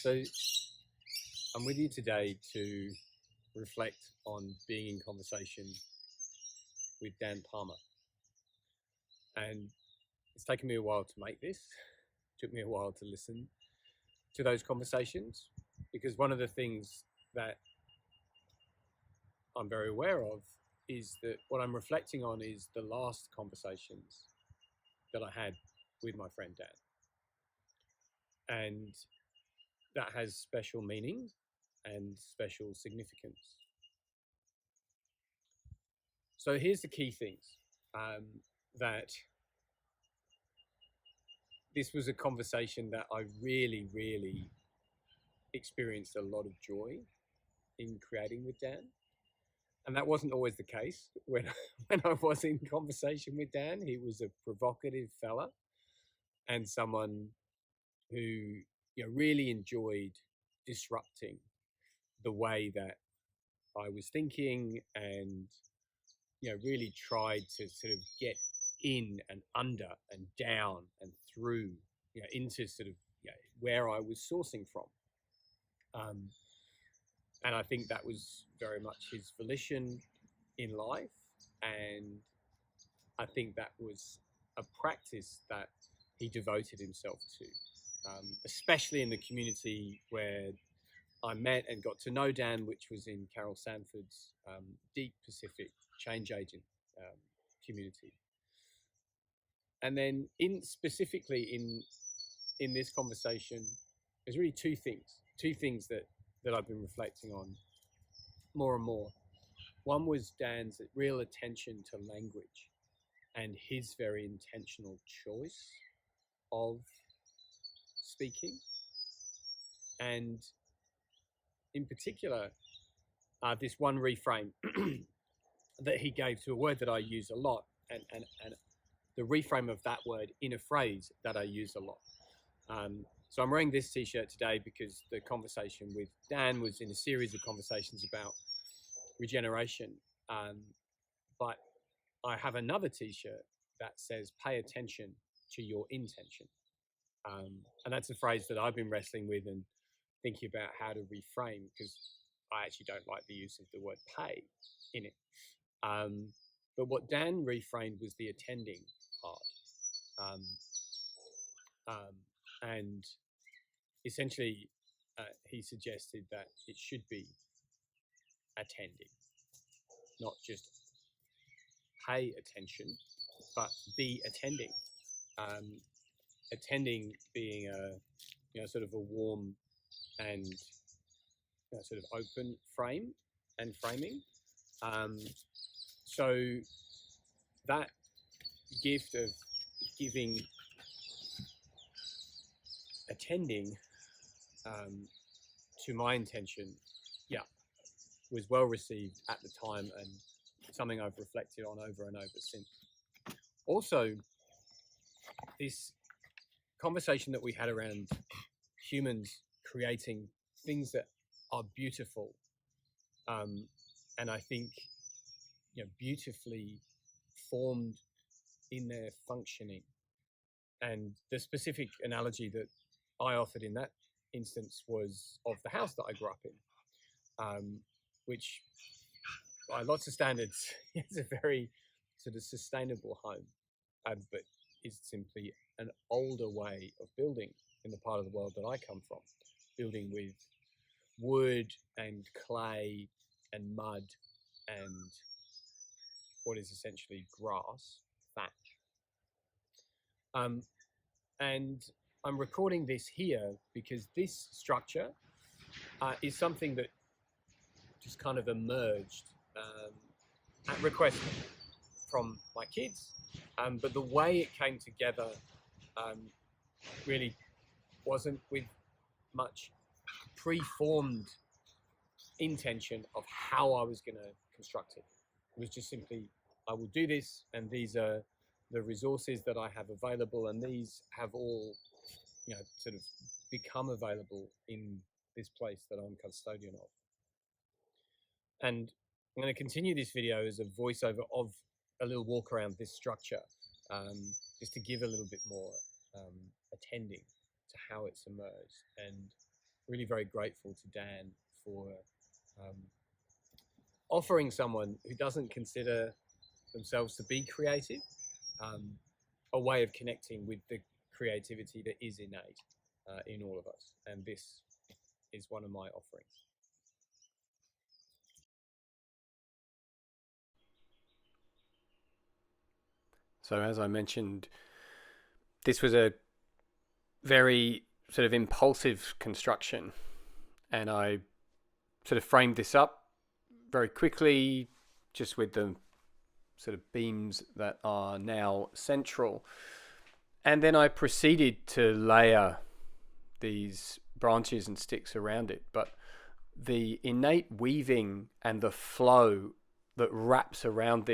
So I'm with you today to reflect on being in conversation with Dan Palmer. And it's taken me a while to make this. It took me a while to listen to those conversations, because one of the things that I'm very aware of is that what I'm reflecting on is the last conversations that I had with my friend Dan. And that has special meaning and special significance. So here's the key things, that this was a conversation that I really, really experienced a lot of joy in creating with Dan. And that wasn't always the case when I was in conversation with Dan. He was a provocative fella and someone who really enjoyed disrupting the way that I was thinking, and really tried to sort of get in and under and down and through into sort of where I was sourcing from. And I think that was very much his volition in life. And I think that was a practice that he devoted himself to, especially in the community where I met and got to know Dan, which was in Carol Sanford's Deep Pacific Change Agent community. And then specifically in this conversation, there's really two things that I've been reflecting on more and more. One was Dan's real attention to language and his very intentional choice of speaking. And in particular, this one reframe that he gave to a word that I use a lot, and the reframe of that word in a phrase that I use a lot. So I'm wearing this t-shirt today because the conversation with Dan was in a series of conversations about regeneration. But I have another t-shirt that says, "Pay attention to your intention." And that's a phrase that I've been wrestling with and thinking about how to reframe, because I actually don't like the use of the word pay in it. But what Dan reframed was the attending part. And essentially, he suggested that it should be attending, not just pay attention, but be attending. Attending being a sort of a warm and sort of open frame and framing. So that gift of giving attending to my intention, was well received at the time, and something I've reflected on over and over since. Also, this conversation that we had around humans creating things that are beautiful, and I think beautifully formed in their functioning. And the specific analogy that I offered in that instance was of the house that I grew up in, which by lots of standards is a very sort of sustainable home, but is simply an older way of building in the part of the world that I come from, building with wood and clay and mud and what is essentially grass, thatch. And I'm recording this here because this structure is something that just kind of emerged at request from my kids. But the way it came together really wasn't with much preformed intention of how I was going to construct it. It was just simply, I will do this, and these are the resources that I have available, and these have all, sort of become available in this place that I'm custodian of. And I'm going to continue this video as a voiceover of a little walk around this structure, just to give a little bit more attending to how it's emerged. And really very grateful to Dan for um, offering someone who doesn't consider themselves to be creative um, a way of connecting with the creativity that is innate in all of us. And this is one of my offerings. So, as I mentioned, this was a very sort of impulsive construction, and I sort of framed this up very quickly, just with the sort of beams that are now central. And then I proceeded to layer these branches and sticks around it. But the innate weaving and the flow that wraps around this